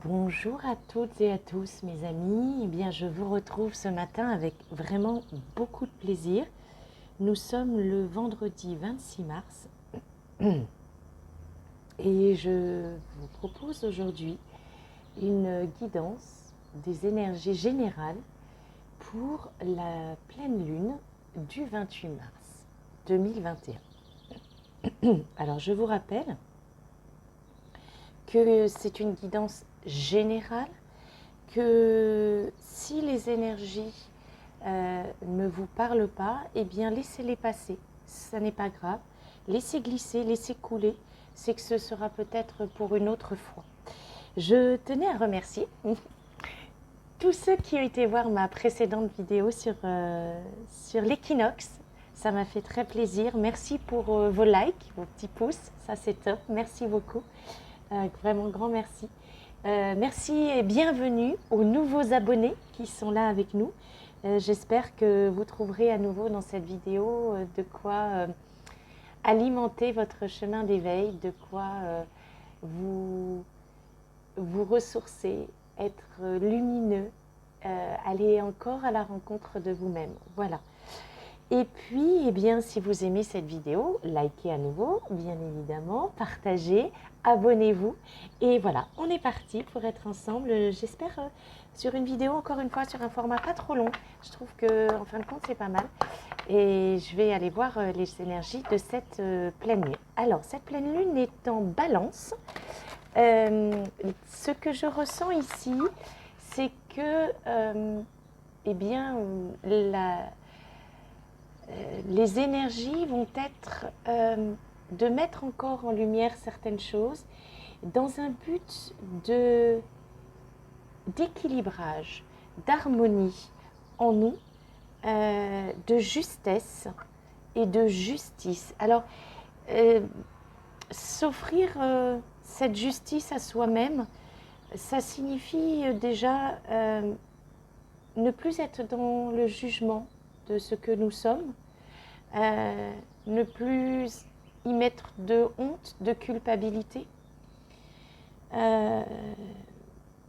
Bonjour à toutes et à tous mes amis, eh bien je vous retrouve ce matin avec vraiment beaucoup de plaisir. Nous sommes le vendredi 26 mars et je vous propose aujourd'hui une guidance des énergies générales pour la pleine lune du 28 mars 2021. Alors je vous rappelle que c'est une guidance générale, que si les énergies ne vous parlent pas, eh bien laissez-les passer, ça n'est pas grave, laissez glisser, laissez couler, c'est que ce sera peut-être pour une autre fois. Je tenais à remercier tous ceux qui ont été voir ma précédente vidéo sur l'équinoxe. Ça m'a fait très plaisir. Merci pour vos likes, vos petits pouces, ça c'est top, merci beaucoup. Vraiment grand merci. Merci et bienvenue aux nouveaux abonnés qui sont là avec nous. J'espère que vous trouverez à nouveau dans cette vidéo de quoi alimenter votre chemin d'éveil, de quoi vous ressourcer, être lumineux, aller encore à la rencontre de vous-même. Voilà. Et puis, eh bien, si vous aimez cette vidéo, likez à nouveau, bien évidemment, partagez, abonnez-vous. Et voilà, on est parti pour être ensemble, j'espère, sur une vidéo, encore une fois, sur un format pas trop long. Je trouve qu'en fin de compte, c'est pas mal. Et je vais aller voir les énergies de cette pleine lune. Alors, cette pleine lune est en balance. Ce que je ressens ici, c'est que, eh bien, les énergies vont être de mettre encore en lumière certaines choses dans un but d'équilibrage, d'harmonie en nous, de justesse et de justice. Alors, s'offrir cette justice à soi-même, ça signifie déjà ne plus être dans le jugement de ce que nous sommes, ne plus y mettre de honte, de culpabilité,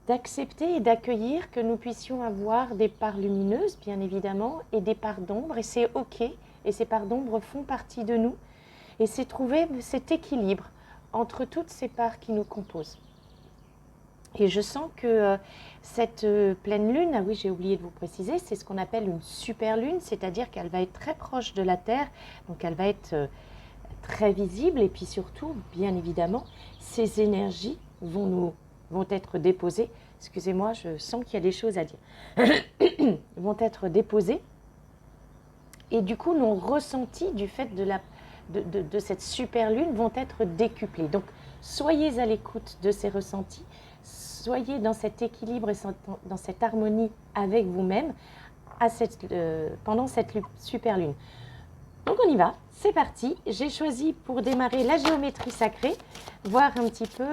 d'accepter et d'accueillir que nous puissions avoir des parts lumineuses, bien évidemment, et des parts d'ombre, et c'est ok, et ces parts d'ombre font partie de nous, et c'est trouver cet équilibre entre toutes ces parts qui nous composent. Et je sens que cette pleine lune, ah oui, j'ai oublié de vous préciser, c'est ce qu'on appelle une super lune, c'est-à-dire qu'elle va être très proche de la Terre, donc elle va être très visible, et puis surtout, bien évidemment, ces énergies vont être déposées, excusez-moi, je sens qu'il y a des choses à dire, vont être déposées, et du coup, nos ressentis du fait de cette super lune vont être décuplés. Donc, soyez à l'écoute de ces ressentis, soyez dans cet équilibre et dans cette harmonie avec vous-même pendant cette super lune. Donc on y va, c'est parti. J'ai choisi pour démarrer la géométrie sacrée, voir un petit peu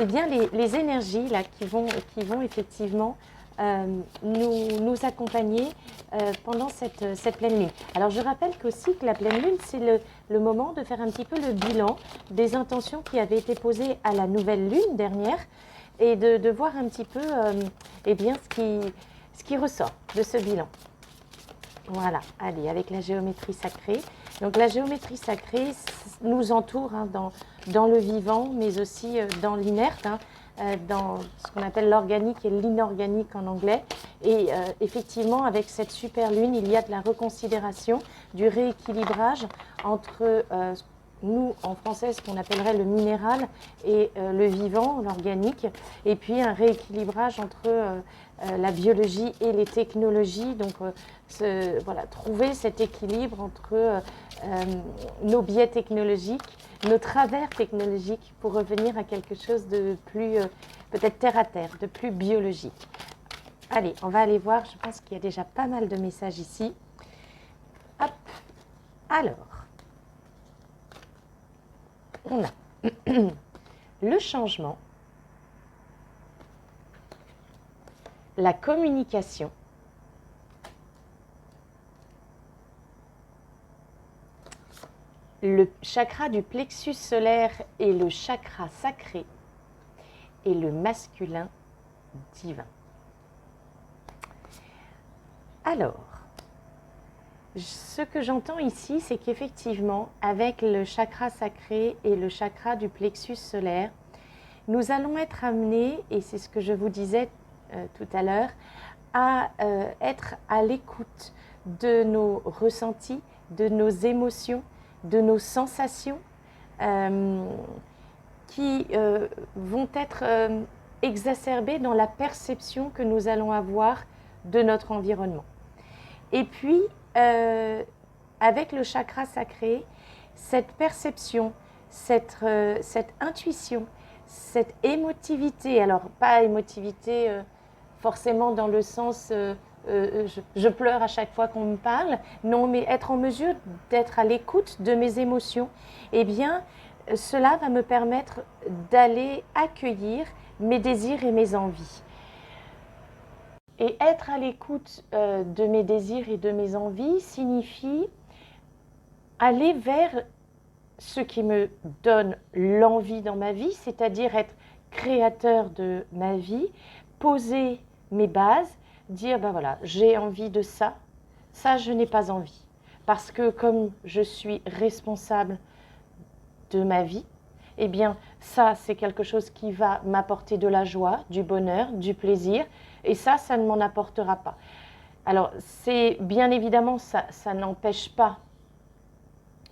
eh bien les énergies là, qui vont effectivement nous accompagner pendant cette pleine lune. Alors je rappelle qu'aussi que la pleine lune, c'est le moment de faire un petit peu le bilan des intentions qui avaient été posées à la nouvelle lune dernière et de voir un petit peu eh bien, ce qui ressort de ce bilan. Voilà, allez, avec la géométrie sacrée. Donc la géométrie sacrée nous entoure hein, dans le vivant, mais aussi dans l'inerte, hein, dans ce qu'on appelle l'organique et l'inorganique en anglais. Et effectivement, avec cette super lune, il y a de la reconsidération, du rééquilibrage entre nous, en français, ce qu'on appellerait le minéral et le vivant, l'organique, et puis un rééquilibrage entre la biologie et les technologies. Donc, voilà, trouver cet équilibre entre nos biais technologiques, nos travers technologiques, pour revenir à quelque chose de plus, peut-être terre à terre, de plus biologique. Allez, on va aller voir, je pense qu'il y a déjà pas mal de messages ici. Hop, alors, on a le changement, la communication, le chakra du plexus solaire et le chakra sacré, et le masculin divin. Alors, ce que j'entends ici, c'est qu'effectivement, avec le chakra sacré et le chakra du plexus solaire, nous allons être amenés, et c'est ce que je vous disais tout à l'heure, à être à l'écoute de nos ressentis, de nos émotions, de nos sensations qui vont être exacerbées dans la perception que nous allons avoir de notre environnement. Et puis, avec le chakra sacré, cette perception, cette intuition, cette émotivité, alors pas émotivité forcément dans le sens je pleure à chaque fois qu'on me parle, non, mais être en mesure d'être à l'écoute de mes émotions, eh bien, cela va me permettre d'aller accueillir mes désirs et mes envies. Et être à l'écoute de mes désirs et de mes envies signifie aller vers ce qui me donne l'envie dans ma vie, c'est-à-dire être créateur de ma vie, poser mes bases, dire ben voilà, j'ai envie de ça, ça je n'ai pas envie. Parce que comme je suis responsable de ma vie, eh bien ça c'est quelque chose qui va m'apporter de la joie, du bonheur, du plaisir, et ça ne m'en apportera pas. Alors c'est bien évidemment, ça n'empêche pas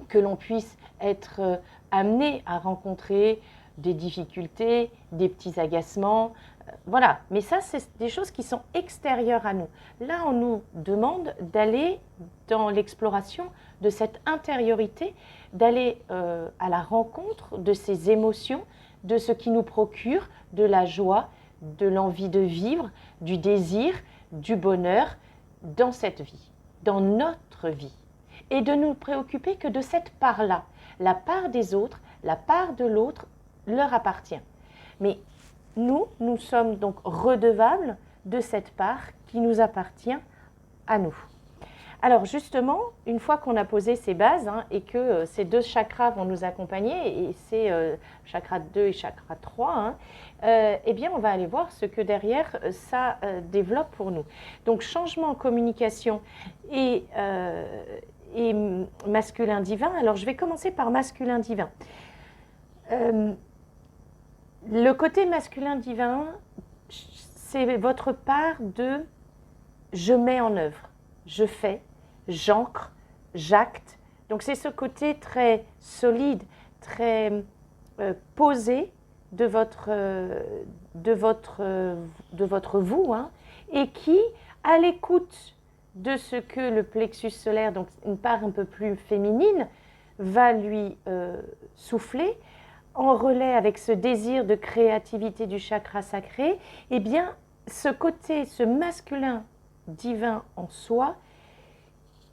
que l'on puisse être amené à rencontrer des difficultés, des petits agacements, voilà. Mais ça, c'est des choses qui sont extérieures à nous. Là, on nous demande d'aller dans l'exploration de cette intériorité, d'aller à la rencontre de ces émotions, de ce qui nous procure de la joie, de l'envie de vivre, du désir, du bonheur dans cette vie, dans notre vie. Et de nous préoccuper que de cette part-là. La part des autres, la part de l'autre leur appartient. Mais nous sommes donc redevables de cette part qui nous appartient à nous. Alors justement, une fois qu'on a posé ces bases et que ces deux chakras vont nous accompagner, et c'est chakra 2 et chakra 3, eh bien on va aller voir ce que derrière ça développe pour nous. Donc changement en communication et masculin divin. Alors je vais commencer par masculin divin. Le côté masculin divin, c'est votre part de je mets en œuvre, je fais, j'ancre, j'acte. Donc c'est ce côté très solide, très posé de votre vous, et qui, à l'écoute de ce que le plexus solaire, donc une part un peu plus féminine, va lui souffler, en relais avec ce désir de créativité du chakra sacré, eh bien, ce côté, ce masculin divin en soi,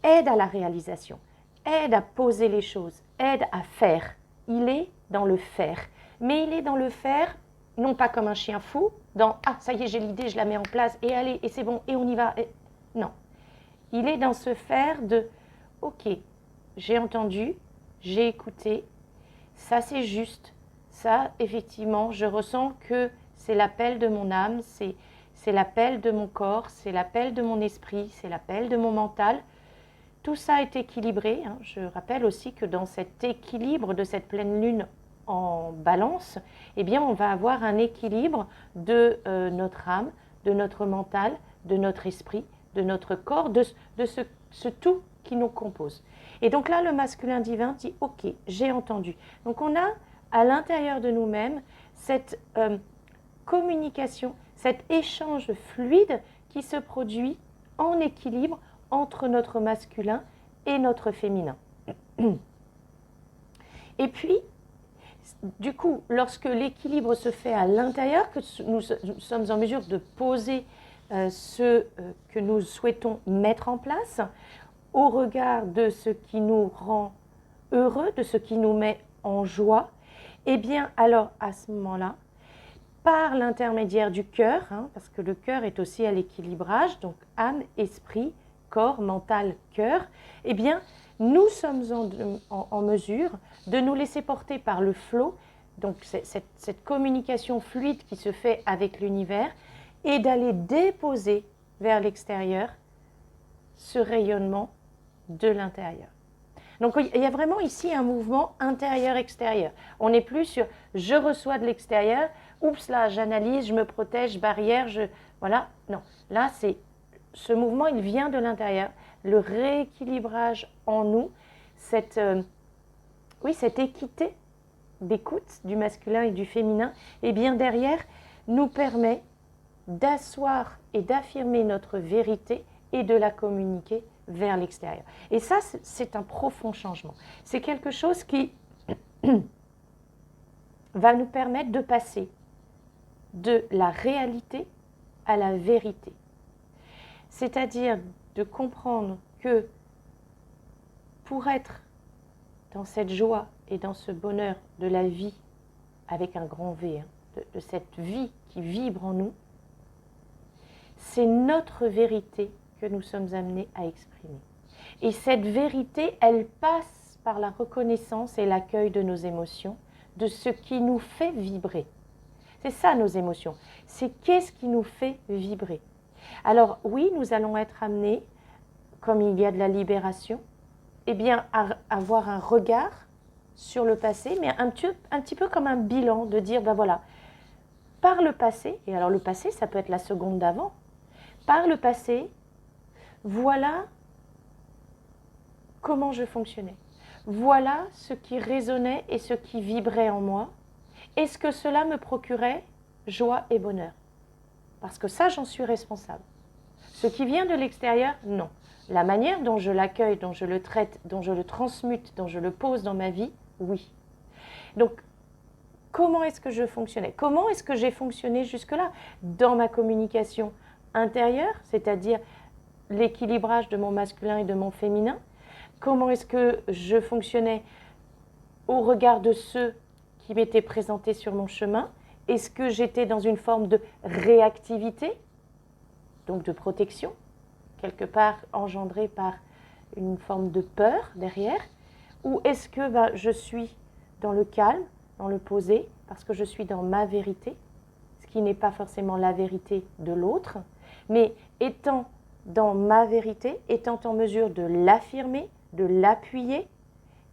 aide à la réalisation, aide à poser les choses, aide à faire. Il est dans le faire. Mais il est dans le faire, non pas comme un chien fou, dans « Ah, ça y est, j'ai l'idée, je la mets en place, et allez, et c'est bon, et on y va. » Non. Il est dans ce faire de « Ok, j'ai entendu, j'ai écouté, ça c'est juste, ça effectivement, je ressens que c'est l'appel de mon âme, c'est l'appel de mon corps, c'est l'appel de mon esprit, c'est l'appel de mon mental. » Tout ça est équilibré. Je rappelle aussi que dans cet équilibre de cette pleine lune en balance, eh bien, on va avoir un équilibre de notre âme, de notre mental, de notre esprit, de notre corps, de ce tout qui nous compose. Et donc là, le masculin divin dit « Ok, j'ai entendu ». Donc on a à l'intérieur de nous-mêmes cette communication, cet échange fluide qui se produit en équilibre entre notre masculin et notre féminin. Et puis, du coup, lorsque l'équilibre se fait à l'intérieur, que nous sommes en mesure de poser ce que nous souhaitons mettre en place, au regard de ce qui nous rend heureux, de ce qui nous met en joie, eh bien, alors à ce moment-là, par l'intermédiaire du cœur, parce que le cœur est aussi à l'équilibrage, donc âme, esprit, corps, mental, cœur, eh bien, nous sommes en mesure de nous laisser porter par le flot donc cette communication fluide qui se fait avec l'univers, et d'aller déposer vers l'extérieur ce rayonnement de l'intérieur. Donc il y a vraiment ici un mouvement intérieur-extérieur. On n'est plus sur je reçois de l'extérieur, oups là, j'analyse, je me protège, barrière, voilà. Non, là c'est ce mouvement, il vient de l'intérieur. Le rééquilibrage en nous, cette équité d'écoute du masculin et du féminin, et bien derrière nous permet d'asseoir et d'affirmer notre vérité et de la communiquer vers l'extérieur. Et ça, c'est un profond changement. C'est quelque chose qui va nous permettre de passer de la réalité à la vérité. C'est-à-dire de comprendre que pour être dans cette joie et dans ce bonheur de la vie, avec un grand V, de cette vie qui vibre en nous, c'est notre vérité que nous sommes amenés à exprimer. Et cette vérité, elle passe par la reconnaissance et l'accueil de nos émotions, de ce qui nous fait vibrer. C'est ça nos émotions, c'est qu'est-ce qui nous fait vibrer. Alors oui, nous allons être amenés, comme il y a de la libération, eh bien, à avoir un regard sur le passé, mais un petit peu comme un bilan, de dire, ben voilà, par le passé, et alors le passé, ça peut être la seconde d'avant, par le passé, voilà comment je fonctionnais. Voilà ce qui résonnait et ce qui vibrait en moi. Est-ce que cela me procurait joie et bonheur? Parce que ça, j'en suis responsable. Ce qui vient de l'extérieur, non. La manière dont je l'accueille, dont je le traite, dont je le transmute, dont je le pose dans ma vie, oui. Donc, comment est-ce que je fonctionnais? Comment est-ce que j'ai fonctionné jusque-là? Dans ma communication intérieure, c'est-à-dire l'équilibrage de mon masculin et de mon féminin. Comment est-ce que je fonctionnais au regard de ceux qui m'étaient présentés sur mon chemin? Est-ce que j'étais dans une forme de réactivité, donc de protection, quelque part engendrée par une forme de peur derrière? Ou est-ce que je suis dans le calme, dans le posé, parce que je suis dans ma vérité, ce qui n'est pas forcément la vérité de l'autre, mais étant dans ma vérité, étant en mesure de l'affirmer, de l'appuyer,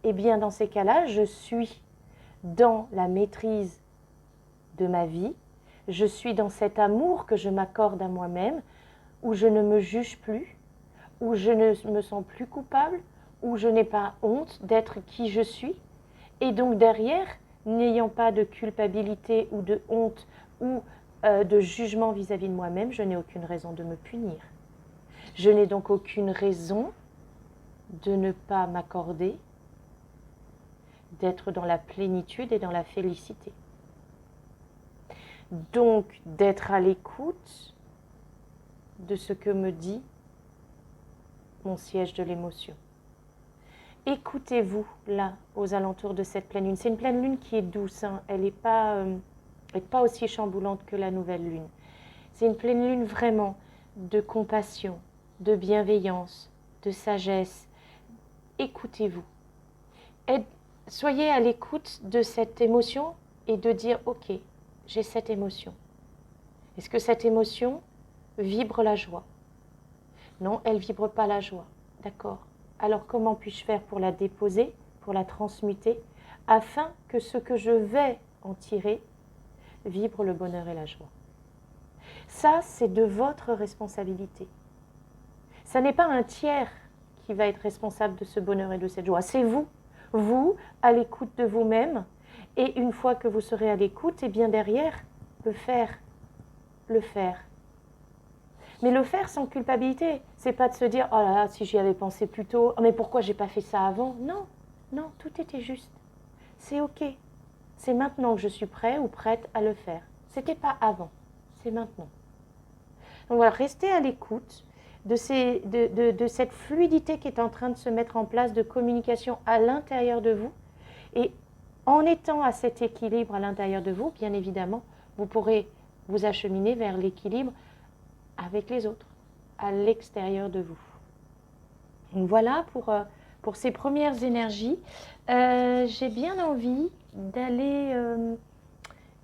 eh bien dans ces cas-là, je suis dans la maîtrise de ma vie, je suis dans cet amour que je m'accorde à moi-même, où je ne me juge plus, où je ne me sens plus coupable, où je n'ai pas honte d'être qui je suis. Et donc derrière, n'ayant pas de culpabilité ou de honte ou de jugement vis-à-vis de moi-même, je n'ai aucune raison de me punir. Je n'ai donc aucune raison de ne pas m'accorder, d'être dans la plénitude et dans la félicité. Donc d'être à l'écoute de ce que me dit mon siège de l'émotion. Écoutez-vous là, aux alentours de cette pleine lune. C'est une pleine lune qui est douce, hein. Elle n'est pas aussi chamboulante que la nouvelle lune. C'est une pleine lune vraiment de compassion, de bienveillance, de sagesse. Écoutez-vous. Soyez à l'écoute de cette émotion et de dire, ok, j'ai cette émotion. Est-ce que cette émotion vibre la joie? Non, elle ne vibre pas la joie. D'accord. Alors comment puis-je faire pour la déposer, pour la transmuter, afin que ce que je vais en tirer vibre le bonheur et la joie? Ça, c'est de votre responsabilité. Ça n'est pas un tiers qui va être responsable de ce bonheur et de cette joie. C'est vous, à l'écoute de vous-même. Et une fois que vous serez à l'écoute, et bien derrière, le faire. Mais le faire sans culpabilité, c'est pas de se dire « Oh là là, si j'y avais pensé plus tôt, oh, mais pourquoi j'ai pas fait ça avant ?» Non, tout était juste. C'est ok. C'est maintenant que je suis prêt ou prête à le faire. C'était pas avant, c'est maintenant. Donc voilà, restez à l'écoute de cette fluidité qui est en train de se mettre en place de communication à l'intérieur de vous. Et en étant à cet équilibre à l'intérieur de vous, bien évidemment, vous pourrez vous acheminer vers l'équilibre avec les autres, à l'extérieur de vous. Donc voilà pour ces premières énergies. J'ai bien envie d'aller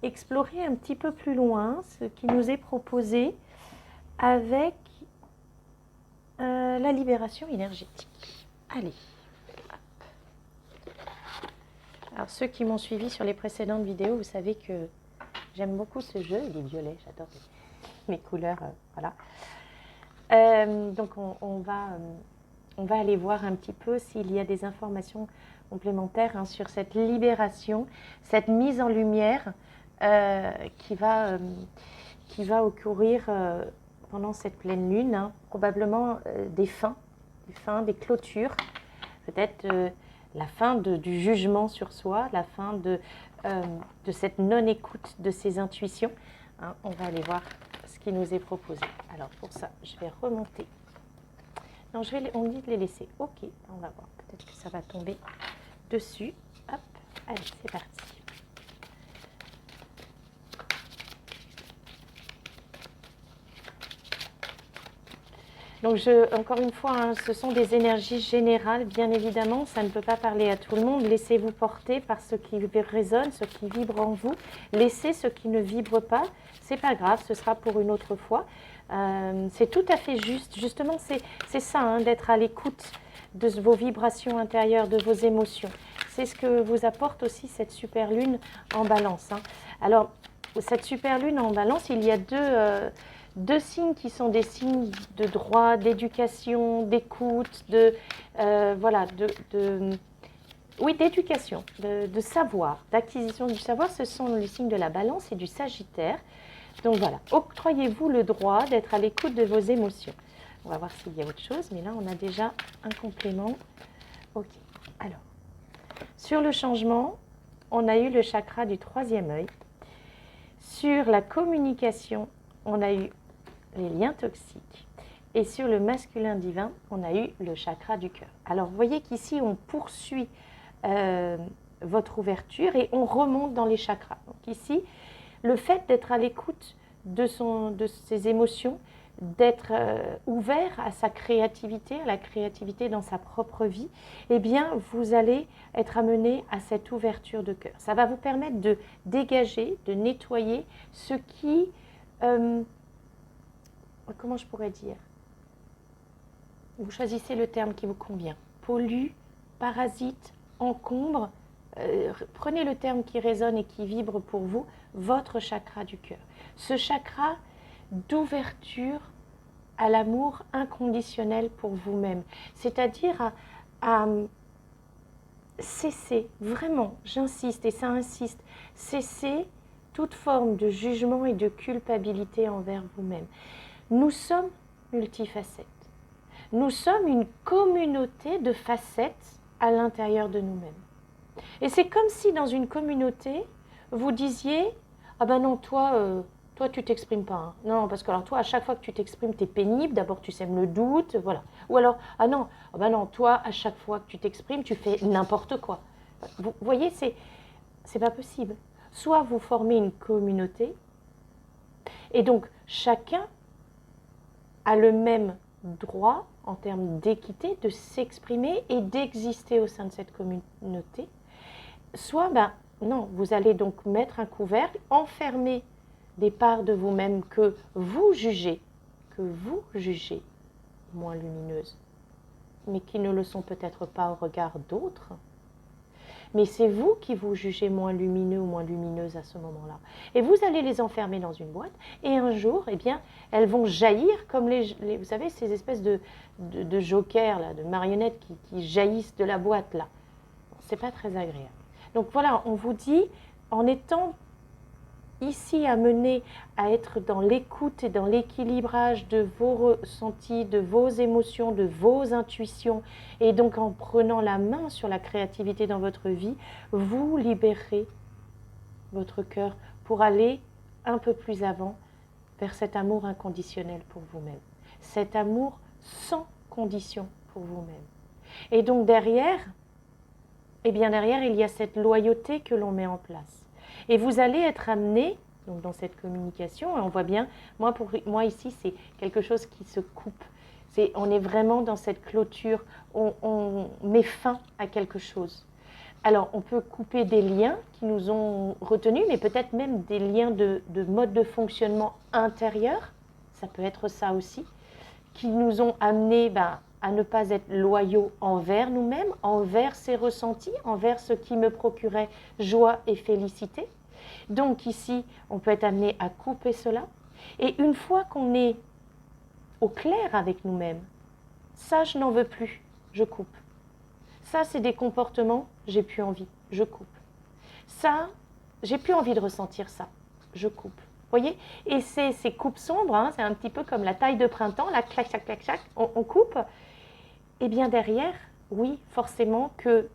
explorer un petit peu plus loin ce qui nous est proposé avec la libération énergétique. Allez. Alors ceux qui m'ont suivi sur les précédentes vidéos, vous savez que j'aime beaucoup ce jeu. Il est violet, j'adore mes couleurs. Voilà. Donc on va aller voir un petit peu s'il y a des informations complémentaires sur cette libération, cette mise en lumière qui va ocourir pendant cette pleine lune, probablement des fins, des clôtures, peut-être la fin du jugement sur soi, la fin de cette non-écoute de ses intuitions. On va aller voir ce qui nous est proposé. Alors pour ça, je vais remonter. Non, on me dit de les laisser. Ok, on va voir. Peut-être que ça va tomber dessus. Hop, allez, c'est parti. Donc, encore une fois, ce sont des énergies générales, bien évidemment. Ça ne peut pas parler à tout le monde. Laissez-vous porter par ce qui résonne, ce qui vibre en vous. Laissez ce qui ne vibre pas. C'est pas grave, ce sera pour une autre fois. C'est tout à fait juste. Justement, c'est ça, d'être à l'écoute de vos vibrations intérieures, de vos émotions. C'est ce que vous apporte aussi cette super lune en balance. Alors, cette super lune en balance, il y a deux signes qui sont des signes de droit, d'éducation, d'écoute, d'éducation, de savoir, d'acquisition du savoir. Ce sont les signes de la balance et du sagittaire. Donc voilà, octroyez-vous le droit d'être à l'écoute de vos émotions. On va voir s'il y a autre chose, mais là on a déjà un complément. Ok, alors, sur le changement, on a eu le chakra du troisième œil. Sur la communication, on a eu les liens toxiques. Et sur le masculin divin, on a eu le chakra du cœur. Alors, vous voyez qu'ici, on poursuit votre ouverture et on remonte dans les chakras. Donc ici, le fait d'être à l'écoute de ses émotions, d'être ouvert à sa créativité, à la créativité dans sa propre vie, eh bien, vous allez être amené à cette ouverture de cœur. Ça va vous permettre de dégager, de nettoyer ce qui... comment je pourrais dire? Vous choisissez le terme qui vous convient. Pollue, parasite, encombre. Prenez le terme qui résonne et qui vibre pour vous, votre chakra du cœur. Ce chakra d'ouverture à l'amour inconditionnel pour vous-même. C'est-à-dire à cesser, vraiment, j'insiste et ça insiste, cesser toute forme de jugement et de culpabilité envers vous-même. Nous sommes multifacettes. Nous sommes une communauté de facettes à l'intérieur de nous-mêmes. Et c'est comme si dans une communauté, vous disiez « Ah ben non, toi tu t'exprimes pas. Non, parce que alors toi, à chaque fois que tu t'exprimes, tu es pénible. D'abord, tu sèmes le doute, voilà. Ou alors, ah ben non, toi, à chaque fois que tu t'exprimes, tu fais n'importe quoi. » Vous voyez, c'est pas possible. Soit vous formez une communauté, et donc chacun a le même droit en termes d'équité de s'exprimer et d'exister au sein de cette communauté. Soit, non, vous allez donc mettre un couvercle, enfermer des parts de vous-même que vous jugez moins lumineuses, mais qui ne le sont peut-être pas au regard d'autres. Mais c'est vous qui vous jugez moins lumineux ou moins lumineuse à ce moment-là. Et vous allez les enfermer dans une boîte, et un jour, eh bien, elles vont jaillir comme vous savez, ces espèces de jokers, là, de marionnettes qui jaillissent de la boîte, là. C'est pas très agréable. Donc voilà, on vous dit, en étant ici amené à être dans l'écoute et dans l'équilibrage de vos ressentis, de vos émotions, de vos intuitions, et donc en prenant la main sur la créativité dans votre vie, vous libérez votre cœur pour aller un peu plus avant vers cet amour inconditionnel pour vous-même, cet amour sans condition pour vous-même. Et donc derrière, il y a cette loyauté que l'on met en place. Et vous allez être amené, donc dans cette communication, et on voit bien, moi ici, c'est quelque chose qui se coupe. On est vraiment dans cette clôture, on met fin à quelque chose. Alors, on peut couper des liens qui nous ont retenus, mais peut-être même des liens de mode de fonctionnement intérieur, ça peut être ça aussi, qui nous ont amenés à ne pas être loyaux envers nous-mêmes, envers ces ressentis, envers ce qui me procurait joie et félicité. Donc ici, on peut être amené à couper cela. Et une fois qu'on est au clair avec nous-mêmes, ça, je n'en veux plus, je coupe. Ça, c'est des comportements, j'ai plus envie, je coupe. Ça, j'ai plus envie de ressentir ça, je coupe. Vous voyez? Et ces coupes sombres, hein, c'est un petit peu comme la taille de printemps, là, clac, clac, clac, clac, on coupe. Et bien derrière, oui, forcément que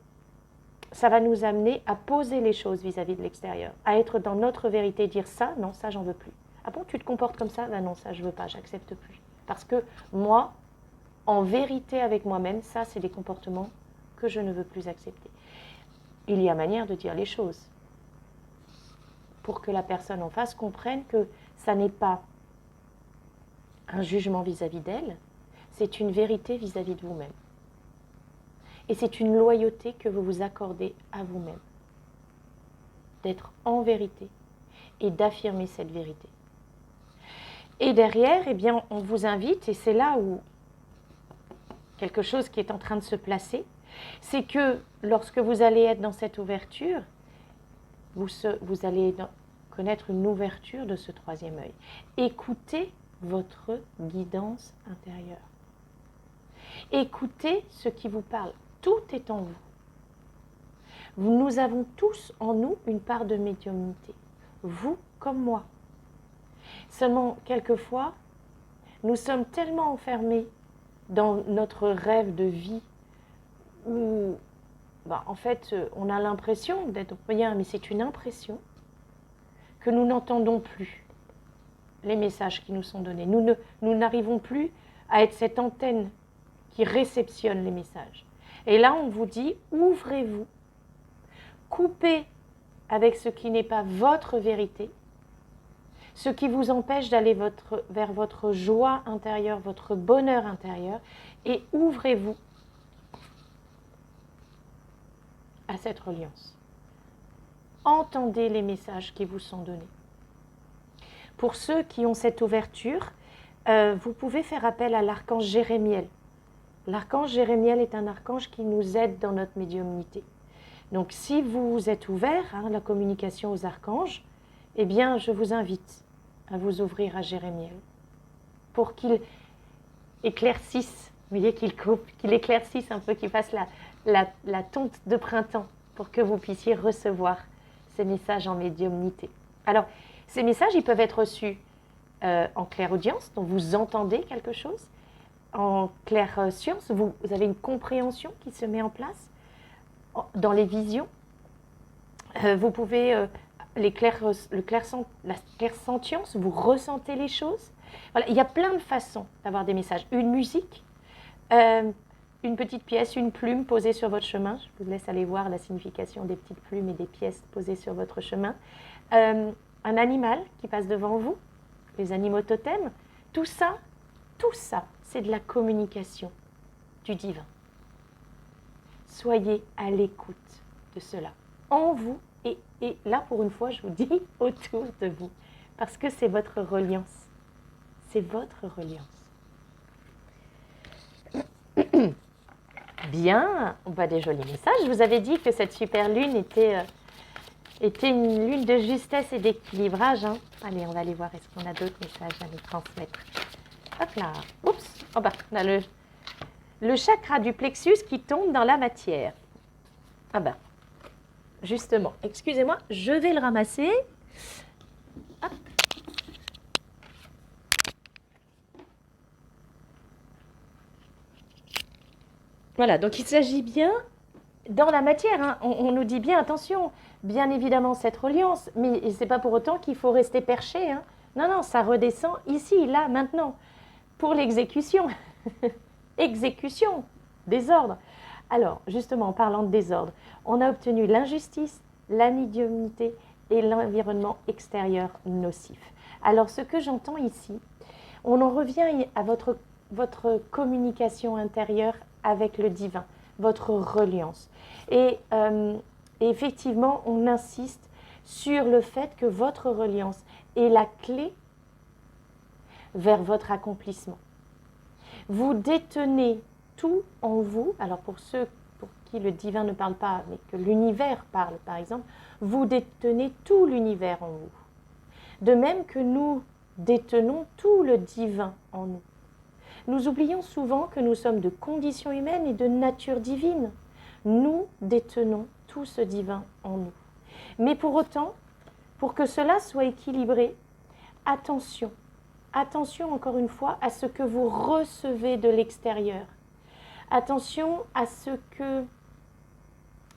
ça va nous amener à poser les choses vis-à-vis de l'extérieur, à être dans notre vérité, dire ça, non, ça, j'en veux plus. Ah bon, tu te comportes comme ça? Ben non, ça, je veux pas, j'accepte plus. Parce que moi, en vérité avec moi-même, ça, c'est des comportements que je ne veux plus accepter. Il y a manière de dire les choses pour que la personne en face comprenne que ça n'est pas un jugement vis-à-vis d'elle, c'est une vérité vis-à-vis de vous-même. Et c'est une loyauté que vous vous accordez à vous-même. D'être en vérité et d'affirmer cette vérité. Et derrière, eh bien, on vous invite, et c'est là où quelque chose qui est en train de se placer, c'est que lorsque vous allez être dans cette ouverture, vous allez connaître une ouverture de ce troisième œil. Écoutez votre guidance intérieure. Écoutez ce qui vous parle. Tout est en vous. Nous avons tous en nous une part de médiumnité. Vous comme moi. Seulement, quelquefois, nous sommes tellement enfermés dans notre rêve de vie où, en fait, on a l'impression d'être rien, mais c'est une impression que nous n'entendons plus les messages qui nous sont donnés. Nous n'arrivons plus à être cette antenne qui réceptionne les messages. Et là, on vous dit, ouvrez-vous, coupez avec ce qui n'est pas votre vérité, ce qui vous empêche d'aller vers votre joie intérieure, votre bonheur intérieur, et ouvrez-vous à cette reliance. Entendez les messages qui vous sont donnés. Pour ceux qui ont cette ouverture, vous pouvez faire appel à l'archange Jérémiel. L'archange Jérémiel est un archange qui nous aide dans notre médiumnité. Donc si vous êtes ouvert à la communication aux archanges, eh bien je vous invite à vous ouvrir à Jérémiel pour qu'il éclaircisse, vous voyez, qu'il éclaircisse un peu, qu'il fasse la tonte de printemps pour que vous puissiez recevoir ces messages en médiumnité. Alors, ces messages, ils peuvent être reçus en clairaudience, donc vous entendez quelque chose. En clairscience, vous avez une compréhension qui se met en place. Dans les visions, vous pouvez, la clairsentience, vous ressentez les choses. Voilà, il y a plein de façons d'avoir des messages. Une musique, une petite pièce, une plume posée sur votre chemin. Je vous laisse aller voir la signification des petites plumes et des pièces posées sur votre chemin. Un animal qui passe devant vous, les animaux totems. Tout ça, c'est de la communication du divin. Soyez à l'écoute de cela, en vous et là, pour une fois, je vous dis autour de vous, parce que c'est votre reliance. C'est votre reliance. Bien, on voit des jolis messages. Je vous avais dit que cette super lune était une lune de justesse et d'équilibrage. Hein. Allez, on va aller voir, est-ce qu'on a d'autres messages à nous transmettre. Hop là, oups, oh bah, on a le chakra du plexus qui tombe dans la matière. Ah ben, justement, excusez-moi, je vais le ramasser. Hop. Voilà, donc il s'agit bien, dans la matière, hein, on nous dit bien, attention, bien évidemment cette reliance, mais ce n'est pas pour autant qu'il faut rester perché. Hein. Non, non, ça redescend ici, là, maintenant, pour l'exécution. Exécution, désordre. Alors, justement, en parlant de désordre, on a obtenu l'injustice, la médiumnité et l'environnement extérieur nocif. Alors, ce que j'entends ici, on en revient à votre votre communication intérieure avec le divin, votre reliance. Et effectivement, on insiste sur le fait que votre reliance est la clé vers votre accomplissement. Vous détenez tout en vous, alors pour ceux pour qui le divin ne parle pas, mais que l'univers parle par exemple, vous détenez tout l'univers en vous. De même que nous détenons tout le divin en nous. Nous oublions souvent que nous sommes de condition humaine et de nature divine. Nous détenons tout ce divin en nous. Mais pour autant, pour que cela soit équilibré, attention, attention encore une fois à ce que vous recevez de l'extérieur. Attention à ce que,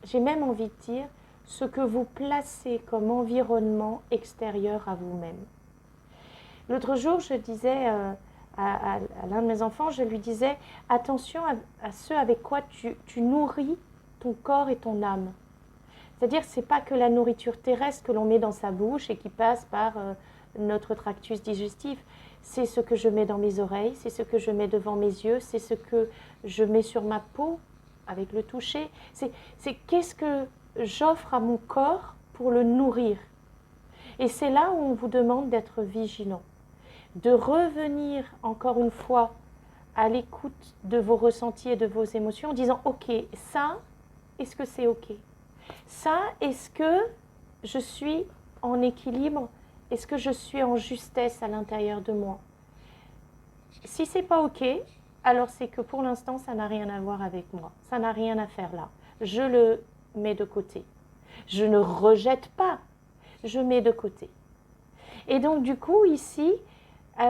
j'ai même envie de dire, ce que vous placez comme environnement extérieur à vous-même. L'autre jour, je disais à l'un de mes enfants, je lui disais, attention à ce avec quoi tu nourris ton corps et ton âme. C'est-à-dire, ce n'est pas que la nourriture terrestre que l'on met dans sa bouche et qui passe par notre tractus digestif. C'est ce que je mets dans mes oreilles, c'est ce que je mets devant mes yeux, c'est ce que je mets sur ma peau avec le toucher. C'est qu'est-ce que j'offre à mon corps pour le nourrir. Et c'est là où on vous demande d'être vigilant, de revenir encore une fois à l'écoute de vos ressentis et de vos émotions en disant « Ok, ça, est-ce que c'est ok ? Ça, est-ce que je suis en équilibre ? Est-ce que je suis en justesse à l'intérieur de moi ? Si c'est pas ok, alors c'est que pour l'instant, ça n'a rien à voir avec moi. Ça n'a rien à faire là. Je le mets de côté. Je ne rejette pas, je mets de côté. Et donc du coup, ici,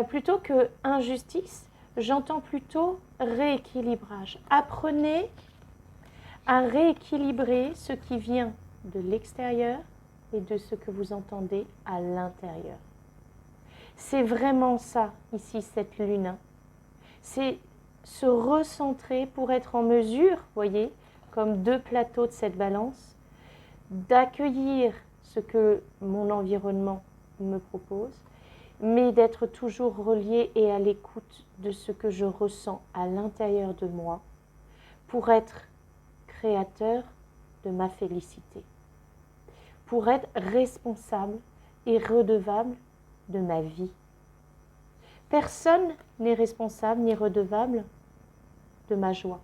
plutôt que injustice, j'entends plutôt rééquilibrage. Apprenez à rééquilibrer ce qui vient de l'extérieur et de ce que vous entendez à l'intérieur. C'est vraiment ça, ici, cette lune. C'est se recentrer pour être en mesure, voyez, comme deux plateaux de cette balance, d'accueillir ce que mon environnement me propose, mais d'être toujours relié et à l'écoute de ce que je ressens à l'intérieur de moi pour être créateur de ma félicité, pour être responsable et redevable de ma vie. Personne n'est responsable ni redevable de ma joie.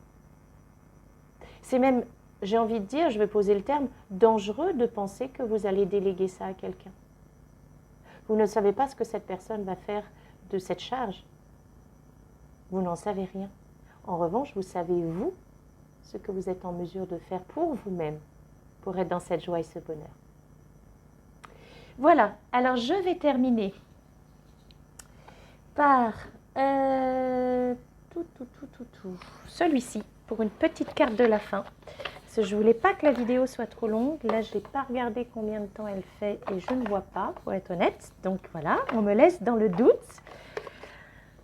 C'est même, j'ai envie de dire, je vais poser le terme, dangereux de penser que vous allez déléguer ça à quelqu'un. Vous ne savez pas ce que cette personne va faire de cette charge. Vous n'en savez rien. En revanche, vous savez, vous, ce que vous êtes en mesure de faire pour vous-même, pour être dans cette joie et ce bonheur. Voilà, alors je vais terminer par celui-ci, pour une petite carte de la fin. Parce que je ne voulais pas que la vidéo soit trop longue. Là, je n'ai pas regardé combien de temps elle fait et je ne vois pas, pour être honnête. Donc voilà, on me laisse dans le doute.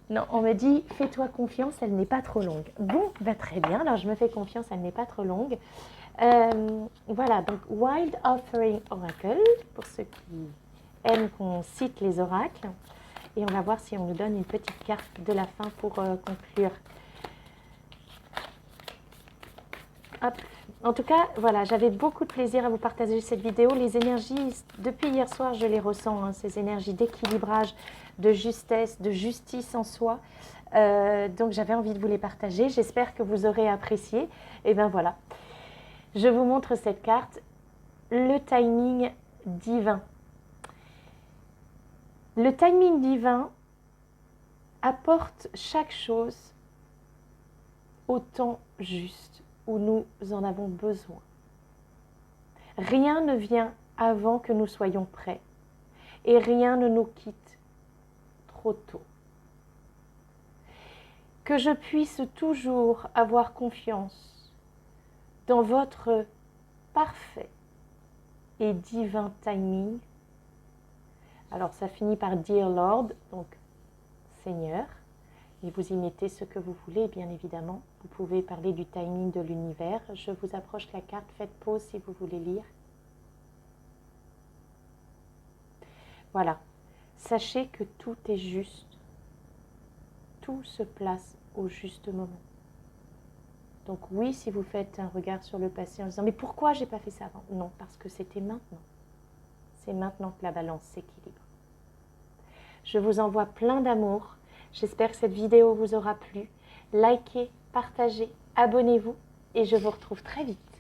Non, on me dit, fais-toi confiance, elle n'est pas trop longue. Bon, bah très bien, alors je me fais confiance, elle n'est pas trop longue. Voilà, donc Wild Offering Oracle, pour ceux qui aiment qu'on cite les oracles. Et on va voir si on nous donne une petite carte de la fin pour conclure. Hop. En tout cas, voilà, j'avais beaucoup de plaisir à vous partager cette vidéo. Les énergies, depuis hier soir, je les ressens, hein, ces énergies d'équilibrage, de justesse, de justice en soi. Donc, j'avais envie de vous les partager. J'espère que vous aurez apprécié. Et bien voilà, je vous montre cette carte, le timing divin. Le timing divin apporte chaque chose au temps juste où nous en avons besoin. Rien ne vient avant que nous soyons prêts et rien ne nous quitte trop tôt. Que je puisse toujours avoir confiance dans votre parfait et divin timing. Alors ça finit par Dear Lord, donc Seigneur, et vous y mettez ce que vous voulez, bien évidemment. Vous pouvez parler du timing de l'univers. Je vous approche la carte, faites pause si vous voulez lire. Voilà, sachez que tout est juste, tout se place au juste moment. Donc oui, si vous faites un regard sur le passé en disant « mais pourquoi j'ai pas fait ça avant ?» Non, parce que c'était maintenant. C'est maintenant que la balance s'équilibre. Je vous envoie plein d'amour. J'espère que cette vidéo vous aura plu. Likez, partagez, abonnez-vous et je vous retrouve très vite.